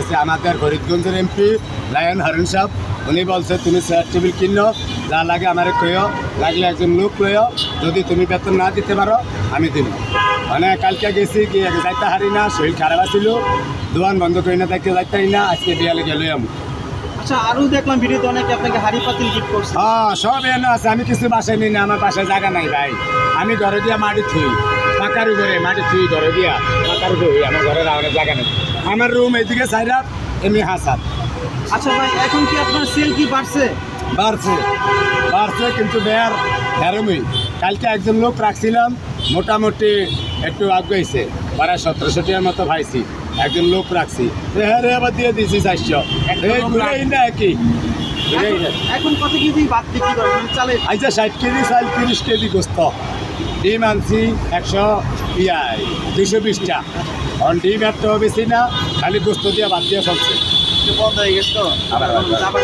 গেছে আমাদের ফরিদগঞ্জের MP lion Harun সাহেব, উনি বলছে তুমি চেয়ার টেবিল কিনো, যা লাগে আমার কইও, লাগলে একজন লোক লইও, যদি তুমি বেতন না দিতে পারো আমি দিব। মানে কালকে গেছি গিয়ে যাইতে হারি না, শরীর খারাপ আছিল, দোকান বন্ধ করি না, দেখতে যাইতে না, আজকে বিয়ালে গেলে আমি। আচ্ছা, আরও দেখলাম ভিডিওতে অনেকে আপনাকে হাড়ি পাতিল গিফট করছে। হ্যাঁ, সব এনে আছে, আমি কিছু বাসায় নিই না, আমার বাসায় জায়গা নাই ভাই, আমি ঘরে দিয়া মাটি থুই, পাকার উপরে মাটি থুই, ঘরে দিয়া পাকার উপরে, আমার ঘরের অনেক জায়গা নেই, আমার রুম এইদিকে সাইরাত, এমনি হাসাত। আচ্ছা ভাই, এখন কি আপনার সেল কি বাড়ছে? বাড়ছে বাড়ছে, কিন্তু বেয়ার হ্যারমই। কালকে একজন লোক রাখছিলাম, মোটামুটি একটু আগাইছে, 1200-1700 টাকার মতো পাইছি। একজন লোক রাখছি, হ্যাঁ রে, আবার দিয়ে দিয়েছি 400। এই ঘুরেই না একই ঘুরেই না। এখন কত কেজি ভাত বিক্রি করেন মানে চালে? আচ্ছা, 60 কেজি চাল, 30 কেজি গোস্ত, ডিম আনছি 220টা। কারণ ডিম একটা বেশি না, খালি গোস্ত দিয়ে ভাত দিয়ে চলছে। বন্ধ হয়ে গেছে তো আবার